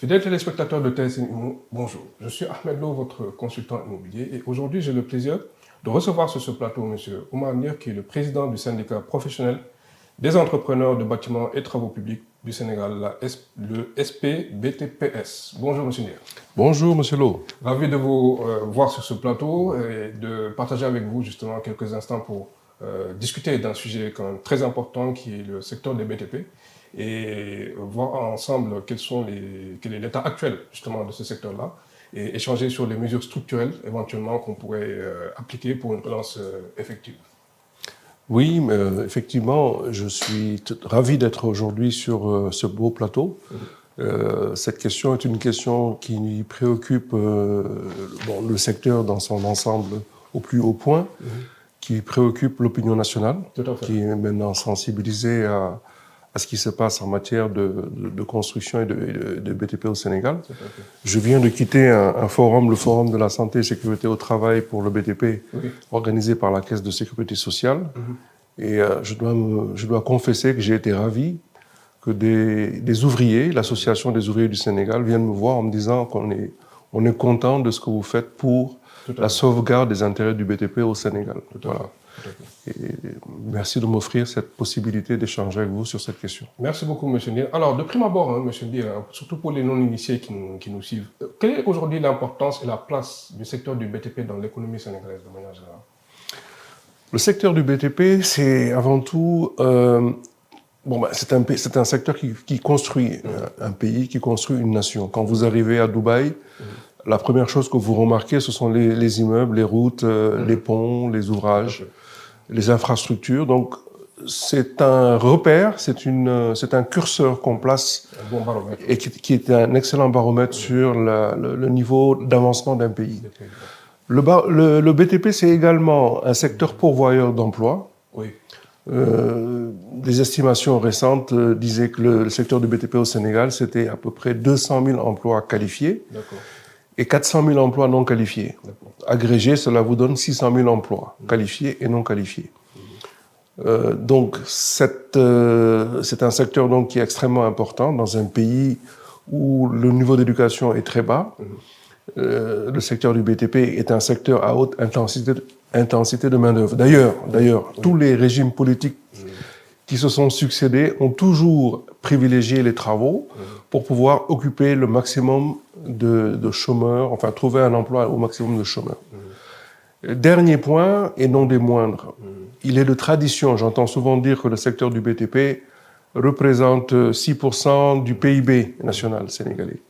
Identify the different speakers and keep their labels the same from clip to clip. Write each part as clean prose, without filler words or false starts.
Speaker 1: Fidèles téléspectateurs de TSN Immo, bonjour. Je suis Ahmed Lo, votre consultant immobilier, et aujourd'hui j'ai le plaisir de recevoir sur ce plateau M. Oumar Nir, qui est le président du syndicat professionnel des entrepreneurs de bâtiments et travaux publics du Sénégal, le SPBTPS. Bonjour M. Nir.
Speaker 2: Bonjour M. Lo.
Speaker 1: Ravi de vous voir sur ce plateau et de partager avec vous justement quelques instants pour discuter d'un sujet quand même très important qui est le secteur des BTP et voir ensemble quel est l'état actuel justement de ce secteur-là et échanger sur les mesures structurelles éventuellement qu'on pourrait appliquer pour une relance effective.
Speaker 2: Oui, effectivement, je suis ravi d'être aujourd'hui sur ce beau plateau. Cette question est une question qui préoccupe le secteur dans son ensemble au plus haut point, qui préoccupe l'opinion nationale, qui est maintenant sensibilisée à ce qui se passe en matière de construction et de BTP au Sénégal. Je viens de quitter un forum, le Forum de la santé et sécurité au travail pour le BTP, organisé par la Caisse de sécurité sociale. Et je dois confesser que j'ai été ravi que des ouvriers, l'Association des ouvriers du Sénégal, viennent me voir en me disant qu'on est content de ce que vous faites pour la sauvegarde des intérêts du BTP au Sénégal. Voilà. Et merci de m'offrir cette possibilité d'échanger avec vous sur cette question.
Speaker 1: Merci beaucoup, M. Ndir. Alors, de prime abord, M. Ndir, surtout pour les non-initiés qui nous suivent, quelle est aujourd'hui l'importance et la place du secteur du BTP dans l'économie sénégalaise de manière générale?
Speaker 2: Le secteur du BTP, c'est avant tout... c'est un secteur qui construit un pays, qui construit une nation. Quand vous arrivez à Dubaï, la première chose que vous remarquez, ce sont les immeubles, les routes, les ponts, les ouvrages, les infrastructures. Donc, c'est un repère, c'est un curseur qu'on place et qui est un excellent baromètre sur le niveau d'avancement d'un pays. Le BTP, c'est également un secteur pourvoyeur d'emplois. Des estimations récentes disaient que le secteur du BTP au Sénégal, c'était à peu près 200 000 emplois qualifiés et 400 000 emplois non qualifiés. Agrégés, cela vous donne 600 000 emplois qualifiés et non qualifiés. Donc, c'est un secteur donc, qui est extrêmement important dans un pays où le niveau d'éducation est très bas. Le secteur du BTP est un secteur à haute intensité de main-d'œuvre. D'ailleurs, tous les régimes politiques qui se sont succédés ont toujours privilégié les travaux pour pouvoir occuper le maximum de chômeurs, enfin trouver un emploi au maximum de chômeurs. Dernier point, et non des moindres, il est de tradition, j'entends souvent dire que le secteur du BTP représente 6% du PIB national sénégalais.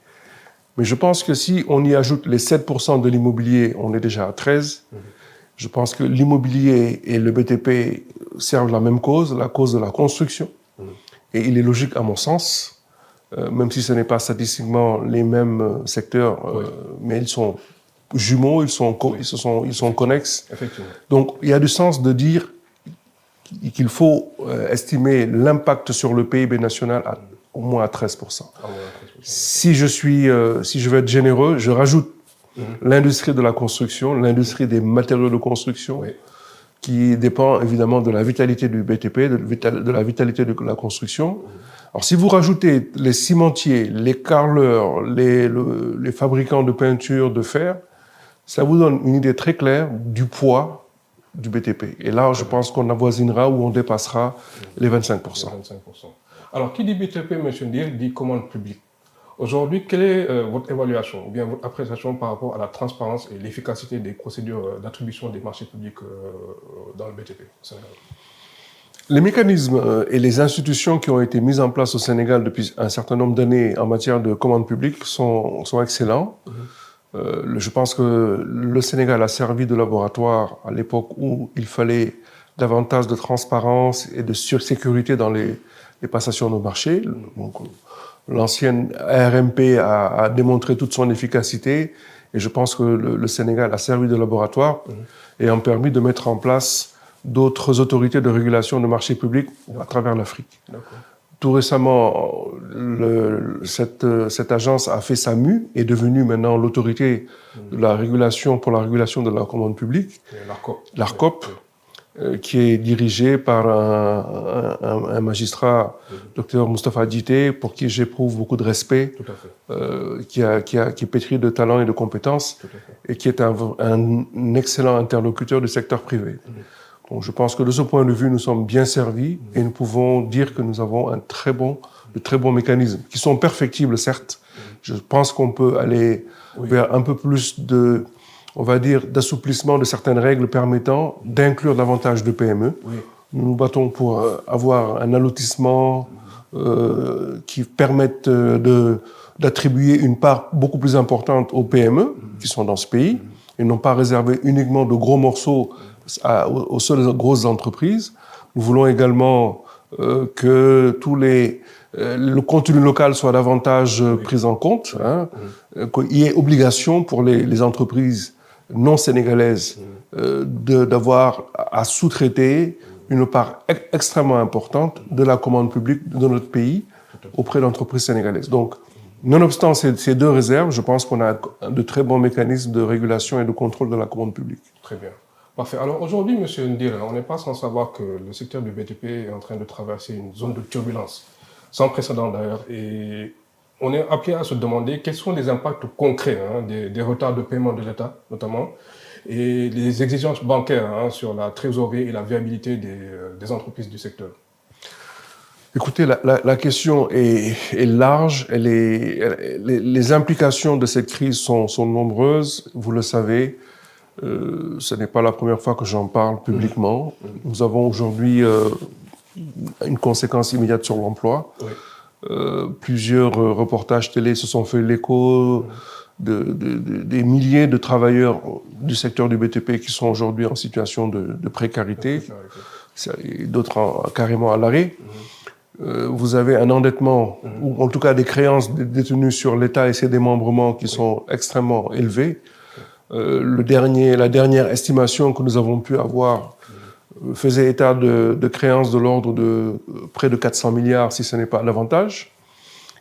Speaker 2: Mais je pense que si on y ajoute les 7% de l'immobilier, on est déjà à 13%. Je pense que l'immobilier et le BTP servent la même cause, la cause de la construction. Et il est logique, à mon sens, même si ce n'est pas statistiquement les mêmes secteurs, mais ils sont jumeaux, ils sont connexes. Donc, il y a du sens de dire qu'il faut estimer l'impact sur le PIB national au moins à 13%. Si je veux être généreux, je rajoute l'industrie de la construction, l'industrie des matériaux de construction, qui dépend évidemment de la vitalité du BTP, de la vitalité de la construction. Alors si vous rajoutez les cimentiers, les carreleurs, les fabricants de peinture, de fer, ça vous donne une idée très claire du poids du BTP. Et là, je pense qu'on avoisinera ou on dépassera les 25%.
Speaker 1: Alors, qui dit BTP, M. Ndir, dit commande publique. Aujourd'hui, quelle est votre évaluation ou bien votre appréciation par rapport à la transparence et l'efficacité des procédures d'attribution des marchés publics dans le BTP au Sénégal?
Speaker 2: Les mécanismes et les institutions qui ont été mises en place au Sénégal depuis un certain nombre d'années en matière de commande publique sont excellents. Je pense que le Sénégal a servi de laboratoire à l'époque où il fallait davantage de transparence et de sécurité dans les passations de marché. Donc, l'ancienne RMP a démontré toute son efficacité et je pense que le Sénégal a servi de laboratoire et a permis de mettre en place d'autres autorités de régulation de marchés publics à travers l'Afrique. Tout récemment, cette agence a fait sa mue, est devenue maintenant l'autorité de la régulation pour la régulation de la commande publique, l'ARCOP. qui est dirigé par un magistrat, Dr Moustapha Djité, pour qui j'éprouve beaucoup de respect, qui est pétri de talent et de compétences, et qui est un excellent interlocuteur du secteur privé. Donc je pense que de ce point de vue, nous sommes bien servis et nous pouvons dire que nous avons de très bons mécanismes, qui sont perfectibles, certes. Je pense qu'on peut aller vers un peu plus d'assouplissement de certaines règles permettant d'inclure davantage de PME. Nous nous battons pour avoir un allotissement qui permette d'attribuer une part beaucoup plus importante aux PME qui sont dans ce pays et non pas réserver uniquement de gros morceaux aux seules grosses entreprises. Nous voulons également que le contenu local soit davantage pris en compte, qu'il y ait obligation pour les entreprises non sénégalaises d'avoir à sous-traiter une part extrêmement importante de la commande publique de notre pays auprès d'entreprises sénégalaises. Donc, nonobstant ces deux réserves, je pense qu'on a de très bons mécanismes de régulation et de contrôle de la commande publique.
Speaker 1: Très bien. Parfait. Alors aujourd'hui, M. Ndir, on n'est pas sans savoir que le secteur du BTP est en train de traverser une zone de turbulence, sans précédent d'ailleurs, et on est appelé à se demander quels sont les impacts concrets des retards de paiement de l'État, notamment, et les exigences bancaires sur la trésorerie et la viabilité des entreprises du secteur.
Speaker 2: Écoutez, la question est large. Les implications de cette crise sont nombreuses, vous le savez. Ce n'est pas la première fois que j'en parle publiquement. Nous avons aujourd'hui une conséquence immédiate sur l'emploi. Plusieurs reportages télé se sont fait l'écho des milliers de travailleurs du secteur du BTP qui sont aujourd'hui en situation de précarité, et d'autres carrément à l'arrêt. Vous avez un endettement, ou en tout cas des créances détenues sur l'État et ses démembrements qui sont extrêmement élevés. La dernière estimation que nous avons pu avoir faisait état de créances de l'ordre de près de 400 milliards, si ce n'est pas davantage.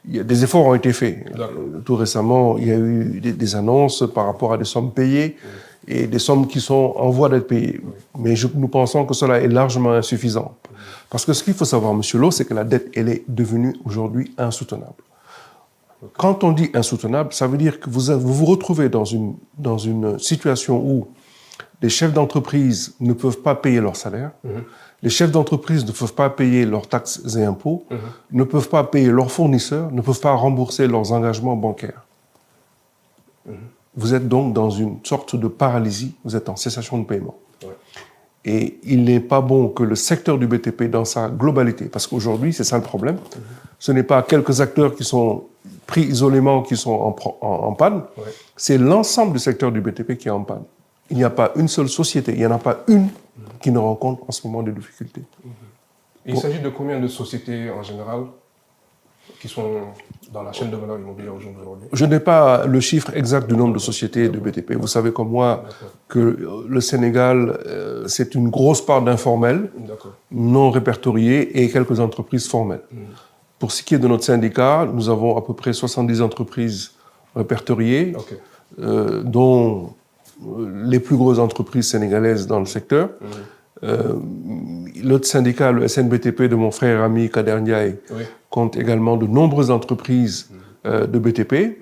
Speaker 2: Des efforts ont été faits. Tout récemment, il y a eu des annonces par rapport à des sommes payées et des sommes qui sont en voie d'être payées. Mais nous pensons que cela est largement insuffisant. Parce que ce qu'il faut savoir, M. Lo, c'est que la dette, elle est devenue aujourd'hui insoutenable. Quand on dit insoutenable, ça veut dire que vous vous retrouvez dans une situation où les chefs d'entreprise ne peuvent pas payer leur salaire, les chefs d'entreprise ne peuvent pas payer leurs taxes et impôts, ne peuvent pas payer leurs fournisseurs, ne peuvent pas rembourser leurs engagements bancaires. Vous êtes donc dans une sorte de paralysie, vous êtes en cessation de paiement. Et il n'est pas bon que le secteur du BTP dans sa globalité, parce qu'aujourd'hui, c'est ça le problème, ce n'est pas quelques acteurs qui sont pris isolément qui sont en panne, c'est l'ensemble du secteur du BTP qui est en panne. Il n'y a pas une seule société, il n'y en a pas une qui ne rencontre en ce moment des difficultés.
Speaker 1: Il s'agit de combien de sociétés en général qui sont dans la chaîne de valeur immobilière aujourd'hui?
Speaker 2: Je n'ai pas le chiffre exact du nombre de sociétés de BTP. Vous savez comme moi que le Sénégal, c'est une grosse part d'informels, non répertoriés, et quelques entreprises formelles. Pour ce qui est de notre syndicat, nous avons à peu près 70 entreprises répertoriées, dont les plus grosses entreprises sénégalaises dans le secteur. L'autre syndicat, le SNBTP de mon frère ami Kader Ndiaye, compte également de nombreuses entreprises de BTP.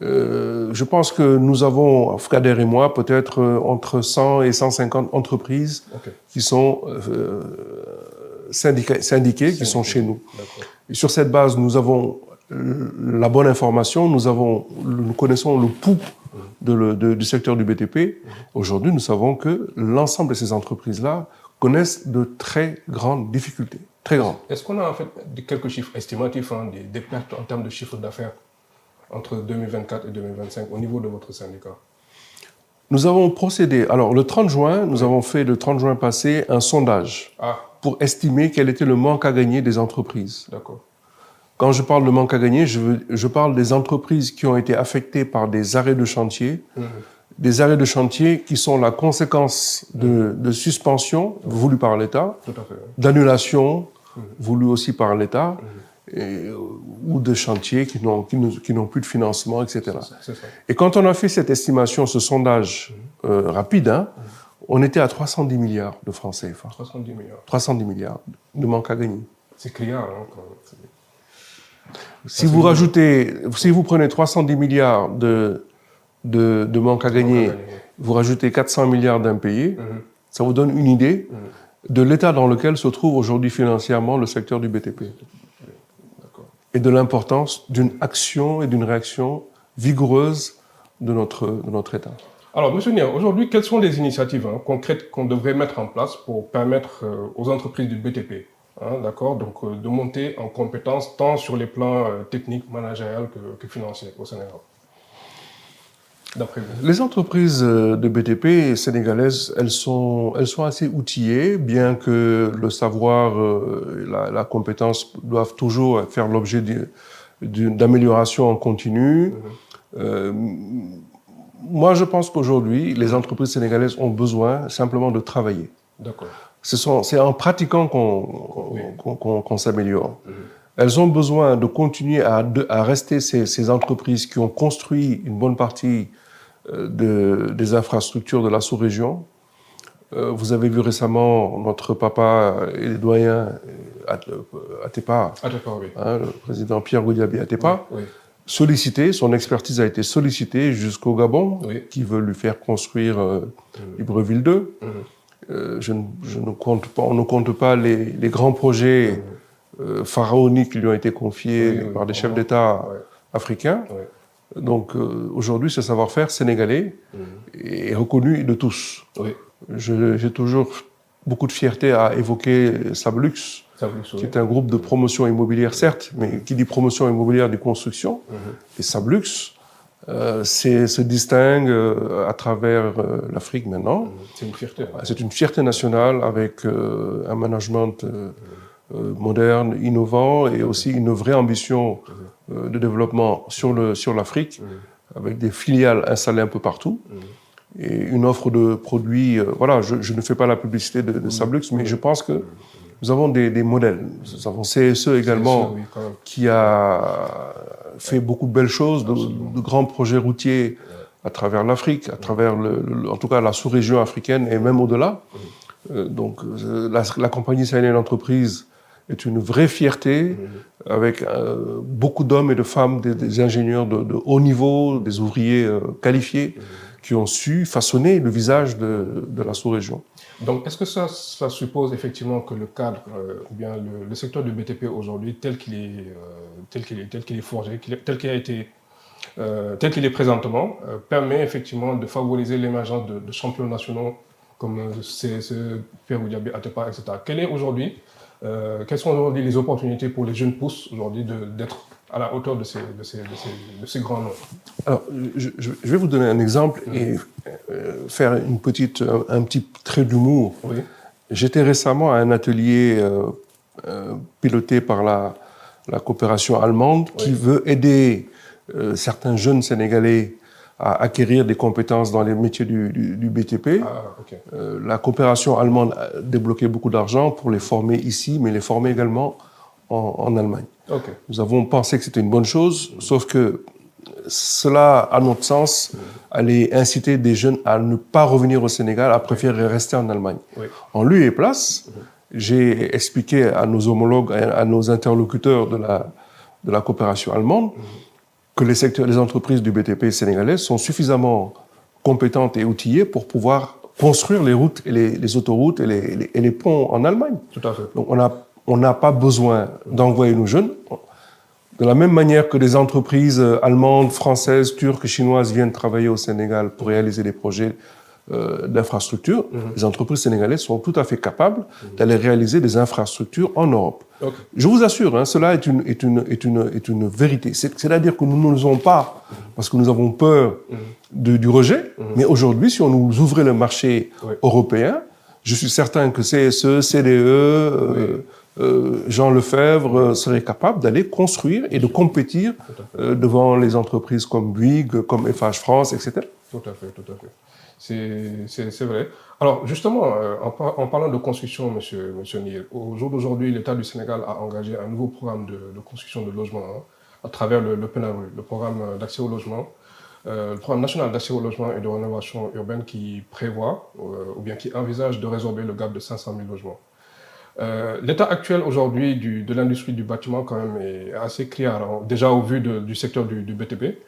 Speaker 2: Je pense que nous avons, Kader et moi, peut-être entre 100 et 150 entreprises qui sont syndiquées, qui sont chez nous. Et sur cette base, nous avons la bonne information, nous connaissons le pouls du secteur du BTP. Aujourd'hui, nous savons que l'ensemble de ces entreprises-là connaissent de très grandes difficultés. Très grandes.
Speaker 1: Est-ce qu'on a en fait quelques chiffres estimatifs des pertes en termes de chiffre d'affaires entre 2024 et 2025 au niveau de votre syndicat?
Speaker 2: Nous avons procédé, alors le 30 juin, nous avons fait le 30 juin passé un sondage pour estimer quel était le manque à gagner des entreprises.
Speaker 1: D'accord.
Speaker 2: Quand je parle de manque à gagner, je parle des entreprises qui ont été affectées par des arrêts de chantier, des arrêts de chantier qui sont la conséquence de suspension voulue par l'État, d'annulation voulue aussi par l'État, ou de chantiers qui n'ont plus de financement, etc. Et quand on a fait cette estimation, ce sondage rapide, on était à 310 milliards de francs CFA.
Speaker 1: 310 milliards.
Speaker 2: 310 milliards de manque à gagner.
Speaker 1: C'est criard, hein, quand même.
Speaker 2: Si vous prenez 310 milliards de manque à gagner, vous rajoutez 400 milliards d'impayés, ça vous donne une idée de l'état dans lequel se trouve aujourd'hui financièrement le secteur du BTP. Et de l'importance d'une action et d'une réaction vigoureuse de notre État.
Speaker 1: Alors, M. Nia, aujourd'hui, quelles sont les initiatives concrètes qu'on devrait mettre en place pour permettre aux entreprises du BTP, d'accord, donc de monter en compétences tant sur les plans techniques, managériels que financiers au Sénégal? D'après vous.
Speaker 2: Les entreprises de BTP sénégalaises, elles sont assez outillées, bien que le savoir, la compétence doivent toujours faire l'objet d'amélioration en continu. Moi, je pense qu'aujourd'hui, les entreprises sénégalaises ont besoin simplement de travailler.
Speaker 1: D'accord.
Speaker 2: C'est en pratiquant qu'on s'améliore. Elles ont besoin de continuer à rester ces entreprises qui ont construit une bonne partie des infrastructures de la sous-région. Vous avez vu récemment notre papa et les doyens Atepa,
Speaker 1: oui.
Speaker 2: Le président Pierre Goudiaby Atepa,
Speaker 1: oui.
Speaker 2: Sollicité, son expertise a été sollicitée jusqu'au Gabon, qui veut lui faire construire Libreville 2. On ne compte pas les grands projets pharaoniques qui lui ont été confiés par des chefs d'État africains. Donc aujourd'hui, ce savoir-faire sénégalais est reconnu de tous. J'ai toujours beaucoup de fierté à évoquer Sablux, qui est un groupe de promotion immobilière, certes, mais qui dit promotion immobilière de construction. Et Sablux se distingue à travers l'Afrique maintenant.
Speaker 1: C'est une fierté.
Speaker 2: C'est une fierté nationale avec un management moderne, innovant et aussi une vraie ambition de développement sur l'Afrique, avec des filiales installées un peu partout. Et une offre de produits, voilà, je ne fais pas la publicité de Sablux, mais je pense que nous avons des modèles. Nous avons CSE également, qui a fait beaucoup de belles choses, de grands projets routiers à travers l'Afrique, à travers, en tout cas, la sous-région africaine et même au-delà. Donc, la compagnie sahélienne d'entreprise est une vraie fierté, avec beaucoup d'hommes et de femmes, des ingénieurs de haut niveau, des ouvriers qualifiés, qui ont su façonner le visage de la sous-région.
Speaker 1: Donc, est-ce que ça suppose effectivement que le cadre, ou bien le secteur du BTP aujourd'hui, tel qu'il est forgé, tel qu'il est présentement, permet effectivement de favoriser l'émergence de champions nationaux comme CSE, Pierre Goudiaby Atepa, etc. Quelles sont aujourd'hui les opportunités pour les jeunes pousses aujourd'hui d'être à la hauteur de ces grands noms?
Speaker 2: Alors, je vais vous donner un exemple et faire un petit trait d'humour.
Speaker 1: Oui.
Speaker 2: J'étais récemment à un atelier piloté par la coopération allemande qui veut aider certains jeunes Sénégalais à acquérir des compétences dans les métiers du BTP. La coopération allemande a débloqué beaucoup d'argent pour les former ici, mais les former également en Allemagne. Nous avons pensé que c'était une bonne chose, sauf que cela, à notre sens, allait inciter des jeunes à ne pas revenir au Sénégal, à préférer rester en Allemagne. En lieu et place, j'ai expliqué à nos homologues, à nos interlocuteurs de la coopération allemande, que les entreprises du BTP sénégalais sont suffisamment compétentes et outillées pour pouvoir construire les routes et les autoroutes et les ponts en Allemagne.
Speaker 1: Tout à fait.
Speaker 2: Donc on n'a pas besoin d'envoyer nos jeunes. De la même manière que des entreprises allemandes, françaises, turques, chinoises viennent travailler au Sénégal pour réaliser des projets d'infrastructures, les entreprises sénégalaises sont tout à fait capables d'aller réaliser des infrastructures en Europe. Je vous assure, cela est une vérité. C'est-à-dire que nous ne le faisons pas parce que nous avons peur du rejet, mais aujourd'hui, si on nous ouvrait le marché européen, je suis certain que CSE, CDE, Jean Lefebvre serait capable d'aller construire et de compétir devant les entreprises comme Bouygues, comme FH France, etc.
Speaker 1: Tout à fait, tout à fait. C'est vrai. Alors, justement, en parlant de construction, monsieur Niel, au jour d'aujourd'hui, l'État du Sénégal a engagé un nouveau programme de construction de logements à travers le PNARU, le programme d'accès au logement. le programme national d'accès au logement et de rénovation urbaine qui prévoit ou bien qui envisage de résorber le gap de 500 000 logements. L'état actuel aujourd'hui de l'industrie du bâtiment quand même est assez criard, hein, déjà au vu du secteur du BTP.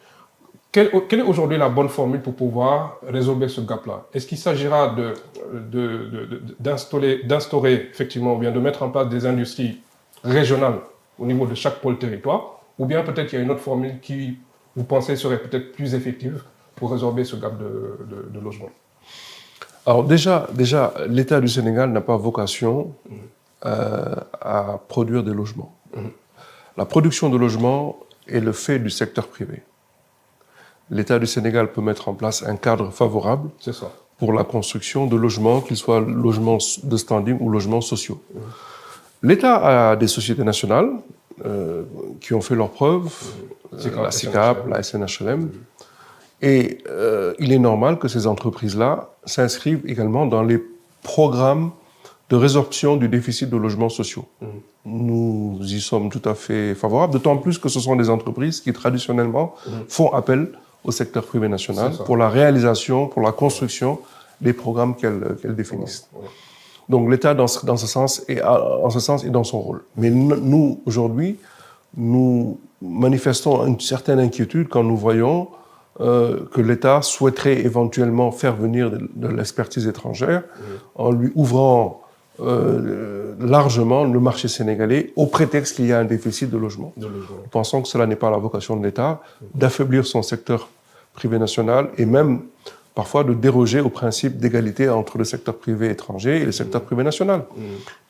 Speaker 1: Quelle est aujourd'hui la bonne formule pour pouvoir résorber ce gap-là? Est-ce qu'il s'agira d'instaurer effectivement, ou bien de mettre en place des industries régionales au niveau de chaque pôle territoire, ou bien peut-être qu'il y a une autre formule qui, vous pensez, serait peut-être plus effective pour résorber ce gap de logement?
Speaker 2: Alors déjà l'État du Sénégal n'a pas vocation à produire des logements. La production de logements est le fait du secteur privé. L'État du Sénégal peut mettre en place un cadre favorable pour la construction de logements, qu'ils soient logements de standing ou logements sociaux. L'État a des sociétés nationales qui ont fait leurs preuves, la SICAP, la SNHLM, et il est normal que ces entreprises-là s'inscrivent également dans les programmes de résorption du déficit de logements sociaux. Nous y sommes tout à fait favorables, d'autant plus que ce sont des entreprises qui traditionnellement font appel au secteur privé national pour la réalisation, pour la construction des programmes qu'elles définissent. Donc l'État, dans ce sens, est dans son rôle. Mais nous, aujourd'hui, nous manifestons une certaine inquiétude quand nous voyons que l'État souhaiterait éventuellement faire venir de l'expertise étrangère en lui ouvrant largement le marché sénégalais au prétexte qu'il y a un déficit de logement. Nous pensons que cela n'est pas la vocation de l'État, d'affaiblir son secteur privé national et même parfois de déroger au principe d'égalité entre le secteur privé étranger et le secteur privé national.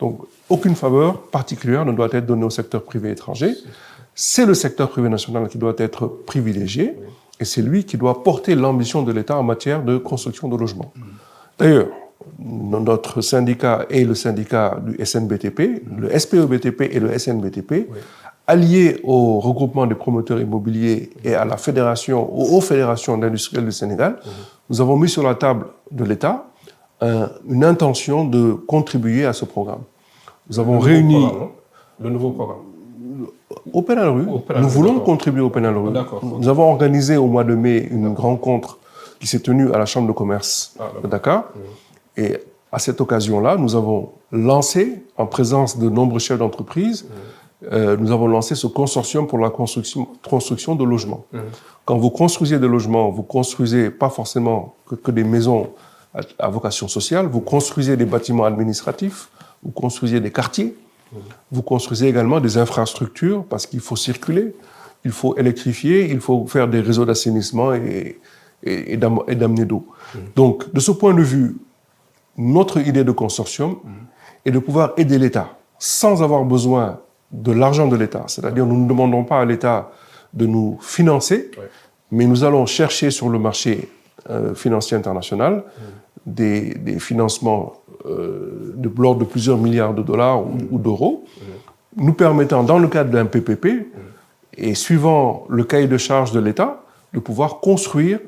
Speaker 2: Donc aucune faveur particulière ne doit être donnée au secteur privé étranger. C'est le secteur privé national qui doit être privilégié et c'est lui qui doit porter l'ambition de l'État en matière de construction de logements. D'ailleurs, notre syndicat et le syndicat du SNBTP, le SPE-BTP et le SNBTP, alliés au regroupement des promoteurs immobiliers et à la fédération, aux fédérations industrielles du Sénégal, nous avons mis sur la table de l'État une intention de contribuer à ce programme. Nous avons réuni...
Speaker 1: Le nouveau programme.
Speaker 2: Au Penal-Rue. Nous voulons contribuer au Penal-Rue. Nous avons organisé au mois de mai une rencontre qui s'est tenue à la Chambre de commerce de Dakar. Et à cette occasion-là, nous avons lancé, en présence de nombreux chefs d'entreprise, nous avons lancé ce consortium pour la construction de logements. Quand vous construisez des logements, vous construisez pas forcément que des maisons à vocation sociale, vous construisez des bâtiments administratifs, vous construisez des quartiers, vous construisez également des infrastructures parce qu'il faut circuler, il faut électrifier, il faut faire des réseaux d'assainissement et d'amener d'eau. Donc, de ce point de vue, notre idée de consortium est de pouvoir aider l'État sans avoir besoin de l'argent de l'État. C'est-à-dire, nous ne demandons pas à l'État de nous financer, mais nous allons chercher sur le marché financier international des financements de l'ordre de plusieurs milliards de dollars ou d'euros, nous permettant, dans le cadre d'un PPP, et suivant le cahier de charge de l'État, de pouvoir construire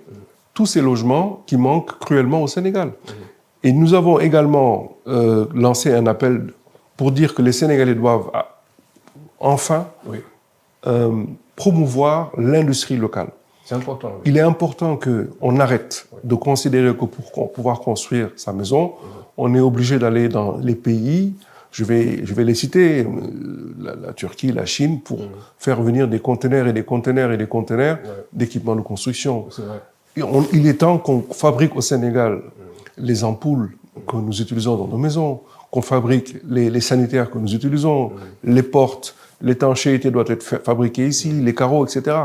Speaker 2: tous ces logements qui manquent cruellement au Sénégal. Et nous avons également lancé un appel pour dire que les Sénégalais doivent enfin promouvoir l'industrie locale.
Speaker 1: C'est important.
Speaker 2: Il est important qu'on arrête de considérer que pour pouvoir construire sa maison, on est obligé d'aller dans les pays, je vais les citer, la Turquie, la Chine, pour faire venir des conteneurs et des conteneurs et des conteneurs d'équipements de construction. Il est temps qu'on fabrique au Sénégal les ampoules que nous utilisons dans nos maisons, qu'on fabrique les sanitaires que nous utilisons, les portes, l'étanchéité doit être fabriquée ici, les carreaux, etc.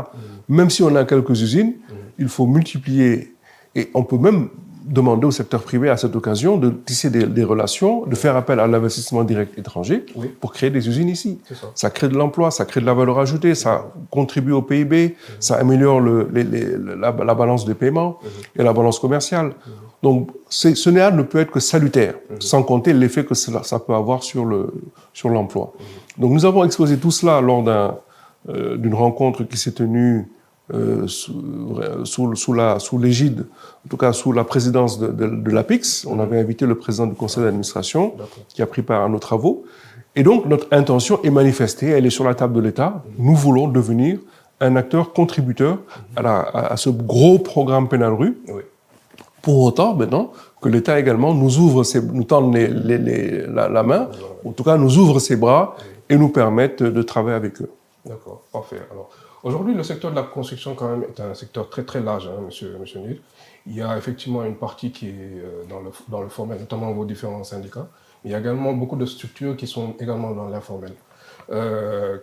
Speaker 2: Même si on a quelques usines, il faut multiplier, et on peut même demander au secteur privé à cette occasion de tisser des relations, de faire appel à l'investissement direct étranger pour créer des usines ici. Ça crée de l'emploi, ça crée de la valeur ajoutée, ça contribue au PIB, ça améliore la balance des paiements et la balance commerciale. Donc, ce néant ne peut être que salutaire, sans compter l'effet que ça peut avoir sur l'emploi. Donc, nous avons exposé tout cela lors d'une rencontre qui s'est tenue sous l'égide, en tout cas sous la présidence de l'APIX. On avait invité le président du conseil d'administration qui a pris part à nos travaux. Et donc, notre intention est manifestée, elle est sur la table de l'État. Nous voulons devenir un acteur contributeur à ce gros programme Penalru.
Speaker 1: Oui.
Speaker 2: Pour autant, maintenant, que l'État également nous tende la main, en tout cas nous ouvre ses bras et nous permette de travailler avec eux.
Speaker 1: D'accord, parfait. Alors, aujourd'hui, le secteur de la construction, quand même, est un secteur très, très large, hein, monsieur Nil. Il y a effectivement une partie qui est dans le formel, notamment vos différents syndicats. Il y a également beaucoup de structures qui sont également dans l'informel.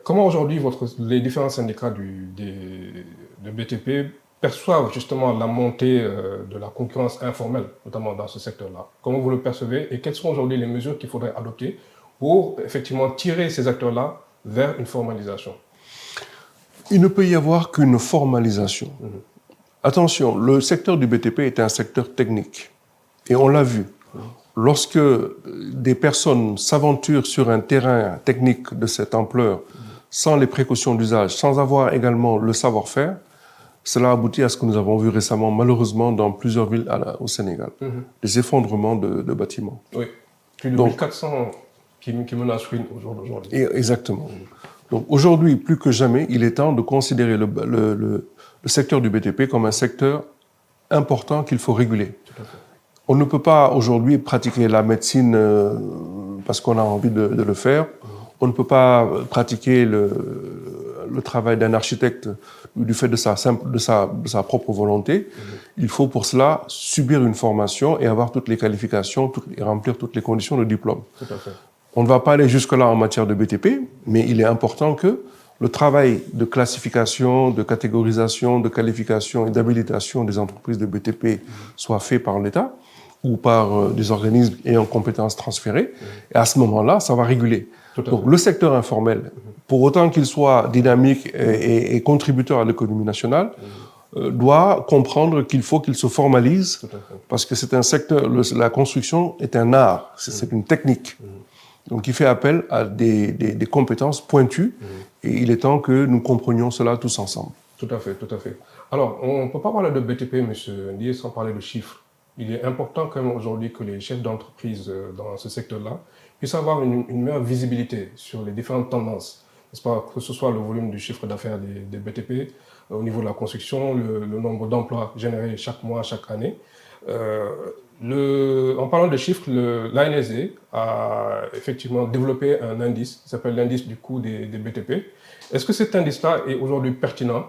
Speaker 1: Comment aujourd'hui les différents syndicats de BTP perçoivent justement la montée de la concurrence informelle, notamment dans ce secteur-là? Comment vous le percevez et quelles sont aujourd'hui les mesures qu'il faudrait adopter pour effectivement tirer ces acteurs-là vers une formalisation?
Speaker 2: Il ne peut y avoir qu'une formalisation. Attention, le secteur du BTP est un secteur technique. Et on l'a vu. Lorsque des personnes s'aventurent sur un terrain technique de cette ampleur, sans les précautions d'usage, sans avoir également le savoir-faire, cela aboutit à ce que nous avons vu récemment, malheureusement, dans plusieurs villes au Sénégal. Des effondrements de bâtiments.
Speaker 1: Oui, plus de 1400 qui menacent ruine au jour d'aujourd'hui.
Speaker 2: Exactement. Donc aujourd'hui, plus que jamais, il est temps de considérer le secteur du BTP comme un secteur important qu'il faut réguler.
Speaker 1: Tout à fait.
Speaker 2: On ne peut pas aujourd'hui pratiquer la médecine parce qu'on a envie de le faire. On ne peut pas pratiquer le travail d'un architecte du fait de sa propre volonté. Il faut pour cela subir une formation et avoir toutes les qualifications et remplir toutes les conditions de diplôme.
Speaker 1: Tout à fait.
Speaker 2: On ne va pas aller jusque-là en matière de BTP, mais il est important que le travail de classification, de catégorisation, de qualification et d'habilitation des entreprises de BTP soit fait par l'État ou par des organismes ayant compétences transférées. Et à ce moment-là, ça va réguler. Donc le secteur informel, pour autant qu'il soit dynamique et contributeur à l'économie nationale, doit comprendre qu'il faut qu'il se formalise parce que c'est un secteur, la construction est un art, c'est une technique. Donc il fait appel à des compétences pointues et il est temps que nous comprenions cela tous ensemble.
Speaker 1: Tout à fait, tout à fait. Alors, on ne peut pas parler de BTP, M. Ndiaye, sans parler de chiffres. Il est important quand même aujourd'hui que les chefs d'entreprise dans ce secteur-là puissent avoir une meilleure visibilité sur les différentes tendances, n'est-ce pas, que ce soit le volume du chiffre d'affaires des BTP, au niveau de la construction, le nombre d'emplois générés chaque mois, chaque année. En parlant de chiffres, l'ANSD a effectivement développé un indice qui s'appelle l'indice du coût des BTP. Est-ce que cet indice-là est aujourd'hui pertinent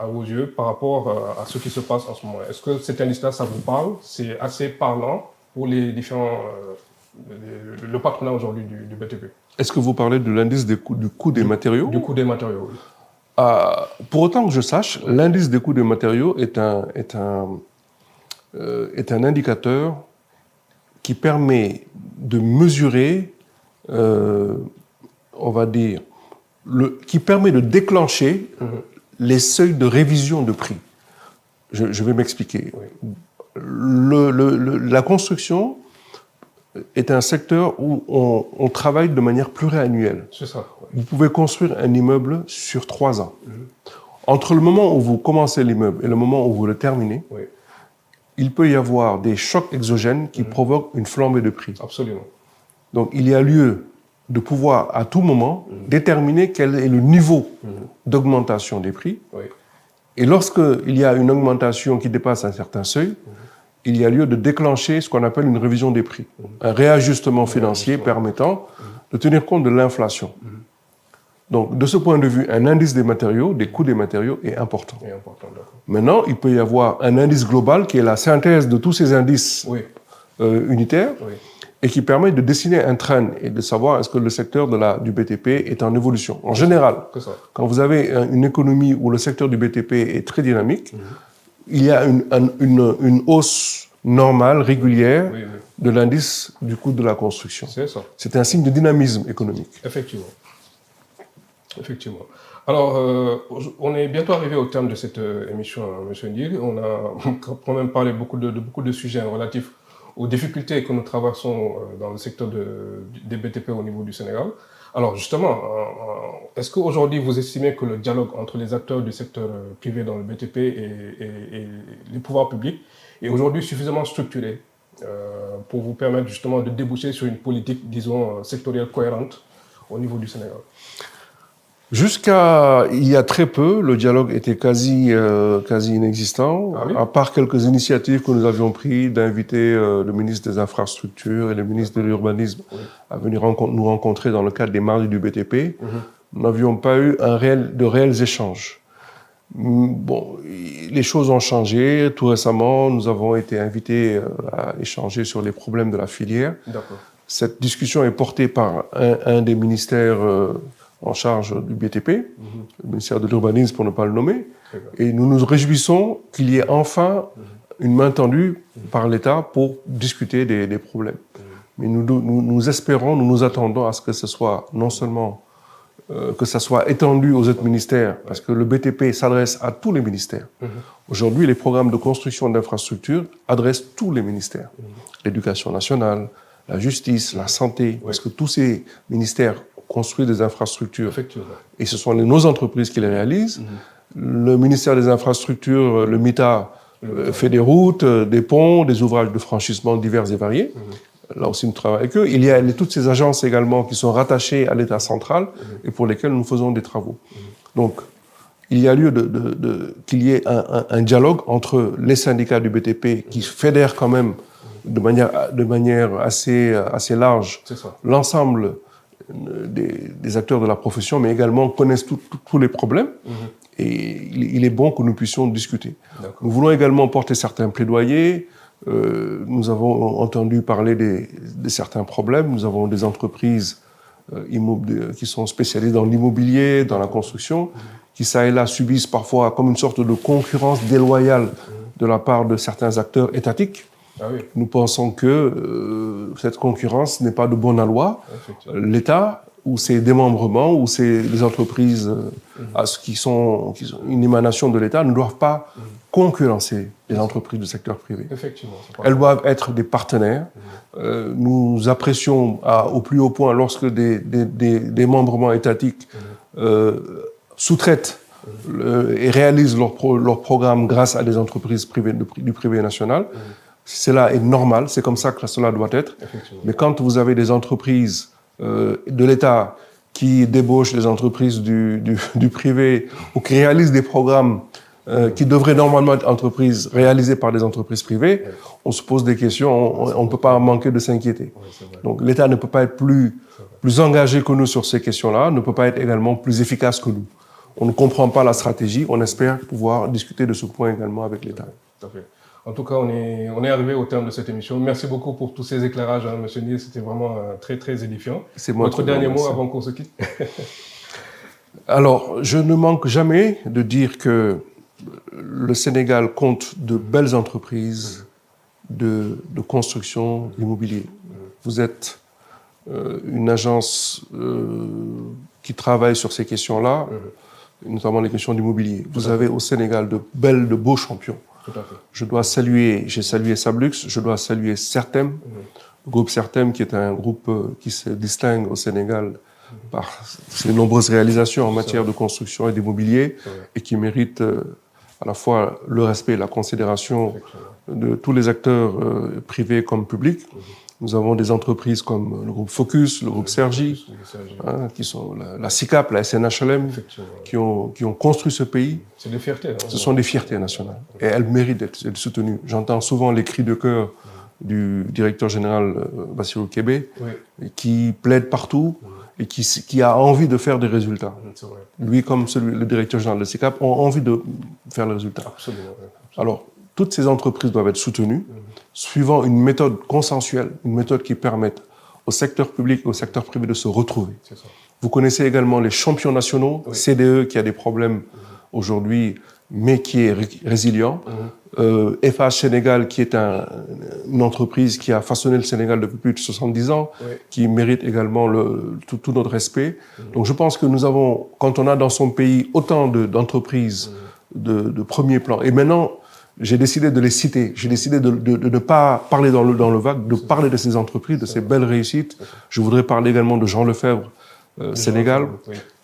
Speaker 1: à vos yeux par rapport à ce qui se passe en ce moment? Est-ce que cet indice-là, ça vous parle? C'est assez parlant pour les différents... le patronat aujourd'hui du BTP.
Speaker 2: Est-ce que vous parlez de l'indice du coût des matériaux?
Speaker 1: Du coût des matériaux, oui.
Speaker 2: Pour autant que je sache, l'indice des coûts des matériaux est un indicateur qui permet de mesurer, on va dire, qui permet de déclencher les seuils de révision de prix. Je vais m'expliquer. Oui. La construction est un secteur où on travaille de manière pluriannuelle.
Speaker 1: C'est ça. Oui.
Speaker 2: Vous pouvez construire un immeuble sur 3 ans. Entre le moment où vous commencez l'immeuble et le moment où vous le terminez, oui, il peut y avoir des chocs exogènes qui provoquent une flambée de prix.
Speaker 1: Absolument.
Speaker 2: Donc, il y a lieu de pouvoir, à tout moment, déterminer quel est le niveau d'augmentation des prix.
Speaker 1: Oui.
Speaker 2: Et lorsqu'il y a une augmentation qui dépasse un certain seuil, il y a lieu de déclencher ce qu'on appelle une révision des prix, un réajustement financier permettant de tenir compte de l'inflation. Donc, de ce point de vue, un indice des matériaux, des coûts des matériaux, est important. Maintenant, il peut y avoir un indice global qui est la synthèse de tous ces indices unitaires et qui permet de dessiner un trend et de savoir est-ce que le secteur du BTP est en évolution. En général, quand vous avez une économie où le secteur du BTP est très dynamique, il y a une hausse normale, régulière, de l'indice du coût de la construction.
Speaker 1: C'est ça.
Speaker 2: C'est un signe de dynamisme économique.
Speaker 1: Effectivement. Effectivement. Alors, on est bientôt arrivé au terme de cette émission, M. Ndiaye. On a quand même parlé beaucoup de sujets relatifs aux difficultés que nous traversons dans le secteur des BTP au niveau du Sénégal. Alors justement, est-ce qu'aujourd'hui vous estimez que le dialogue entre les acteurs du secteur privé dans le BTP et les pouvoirs publics est aujourd'hui suffisamment structuré pour vous permettre justement de déboucher sur une politique, disons, sectorielle cohérente au niveau du Sénégal?
Speaker 2: Jusqu'à il y a très peu, le dialogue était quasi inexistant, à part quelques initiatives que nous avions prises d'inviter le ministre des Infrastructures et le ministre de l'Urbanisme à venir nous rencontrer dans le cadre des mardis du BTP. Nous n'avions pas eu de réels échanges. Bon, les choses ont changé. Tout récemment, nous avons été invités à échanger sur les problèmes de la filière. Cette discussion est portée par un des ministères en charge du BTP, le ministère de l'Urbanisme pour ne pas le nommer, et nous nous réjouissons qu'il y ait enfin une main tendue par l'État pour discuter des problèmes. Mais nous espérons, nous nous attendons à ce que ce soit non seulement que ça soit étendu aux autres ministères, parce que le BTP s'adresse à tous les ministères. Aujourd'hui, les programmes de construction d'infrastructures adressent tous les ministères. L'éducation nationale, la justice, la santé, parce que tous ces ministères construisent des infrastructures. Et ce sont nos entreprises qui les réalisent. Le ministère des Infrastructures, le MITA, fait des routes, des ponts, des ouvrages de franchissement divers et variés. Là aussi, nous travaillons avec eux. Il y a toutes ces agences également qui sont rattachées à l'État central et pour lesquelles nous faisons des travaux. Donc, il y a lieu qu'il y ait un dialogue entre les syndicats du BTP qui fédèrent quand même de manière assez large l'ensemble des acteurs de la profession, mais également connaissent tous les problèmes. Et il est bon que nous puissions discuter. Nous voulons également porter certains plaidoyers. Nous avons entendu parler de certains problèmes. Nous avons des entreprises qui sont spécialisées dans l'immobilier, dans la construction, qui ça et là subissent parfois comme une sorte de concurrence déloyale de la part de certains acteurs étatiques. Nous pensons que cette concurrence n'est pas de bon aloi. L'État, ou ses démembrements, ou les entreprises qui sont une émanation de l'État, ne doivent pas concurrencer les entreprises du secteur privé. Elles doivent être des partenaires. Nous apprécions au plus haut point lorsque des démembrements étatiques sous-traitent et réalisent leur programme grâce à des entreprises privées du privé national. Cela est normal, c'est comme ça que cela doit être. Mais quand vous avez des entreprises de l'État qui débauchent des entreprises du privé ou qui réalisent des programmes qui devraient normalement être entreprises réalisées par des entreprises privées, on se pose des questions, on ne peut pas manquer de s'inquiéter. Donc l'État ne peut pas être plus engagé que nous sur ces questions-là, ne peut pas être également plus efficace que nous. On ne comprend pas la stratégie, on espère pouvoir discuter de ce point également avec l'État.
Speaker 1: En tout cas, on est arrivé au terme de cette émission. Merci beaucoup pour tous ces éclairages, hein, Monsieur Niel. C'était vraiment très, très édifiant. Votre dernier mot avant qu'on se quitte?
Speaker 2: Alors, je ne manque jamais de dire que le Sénégal compte de belles entreprises de construction immobilier. Vous êtes une agence qui travaille sur ces questions-là, notamment les questions d'immobilier. Vous avez au Sénégal de beaux champions. J'ai salué Sablux, je dois saluer Certem, le groupe Certem qui est un groupe qui se distingue au Sénégal par ses nombreuses réalisations en matière de construction et d'immobilier et qui mérite à la fois le respect et la considération de tous les acteurs privés comme publics. Nous avons des entreprises comme le groupe Focus, le groupe Sergi, qui sont la SICAP, la SNHLM, qui ont construit ce pays.
Speaker 1: C'est des fiertés.
Speaker 2: Ce sont des fiertés nationales. Et elles méritent d'être soutenues. J'entends souvent les cris de cœur du directeur général Bassirou Kébé, qui plaide partout et qui a envie de faire des résultats. Lui, comme le directeur général de SICAP, ont envie de faire les résultats.
Speaker 1: Absolument.
Speaker 2: Alors, toutes ces entreprises doivent être soutenues, suivant une méthode consensuelle, une méthode qui permette au secteur public et au secteur privé de se retrouver. Vous connaissez également les champions nationaux, CDE qui a des problèmes aujourd'hui, mais qui est résilient. FH Sénégal qui est une entreprise qui a façonné le Sénégal depuis plus de 70 ans, qui mérite également tout notre respect. Donc je pense que nous avons, quand on a dans son pays autant d'entreprises de premier plan, et maintenant, j'ai décidé de les citer. J'ai décidé de ne pas parler dans le vague, de parler de ces entreprises, de ces belles réussites. Je voudrais parler également de Jean Lefebvre, Sénégal.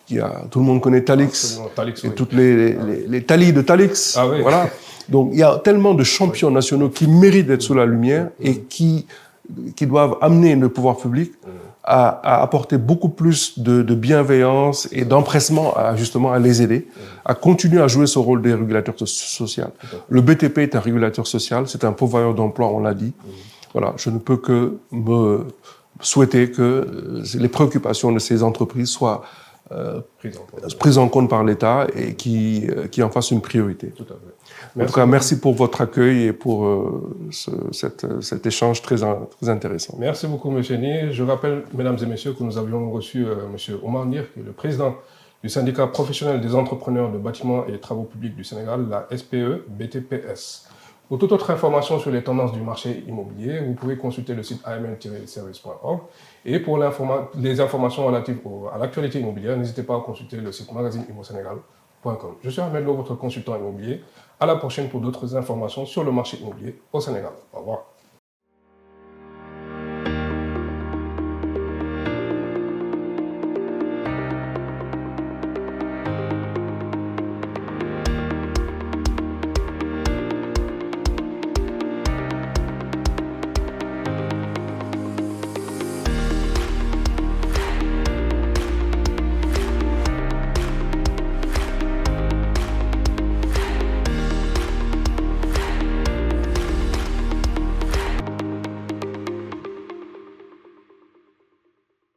Speaker 2: Tout le monde connaît Talix, et toutes les talis de Talix. Voilà. Donc il y a tellement de champions nationaux qui méritent d'être sous la lumière et qui doivent amener le pouvoir public à apporter beaucoup plus de bienveillance et d'empressement justement à les aider, à continuer à jouer ce rôle des régulateurs sociaux. Le BTP est un régulateur social, c'est un pourvoyeur d'emploi, on l'a dit. Voilà, je ne peux que me souhaiter que les préoccupations de ces entreprises soient prises en compte par l'État et qui en fassent une priorité.
Speaker 1: Tout à fait.
Speaker 2: En tout cas, merci pour votre accueil et pour cet échange très intéressant.
Speaker 1: Merci beaucoup, M. Ni. Je rappelle, mesdames et messieurs, que nous avions reçu M. Omar Nir, qui est le président du syndicat professionnel des entrepreneurs de bâtiments et travaux publics du Sénégal, la SPE-BTPS. Pour toute autre information sur les tendances du marché immobilier, vous pouvez consulter le site amn-service.org. Et pour les informations relatives à l'actualité immobilière, n'hésitez pas à consulter le site magazineimmosénégal.com. Je suis Ahmed Lo, votre consultant immobilier. À la prochaine pour d'autres informations sur le marché immobilier au Sénégal. Au revoir.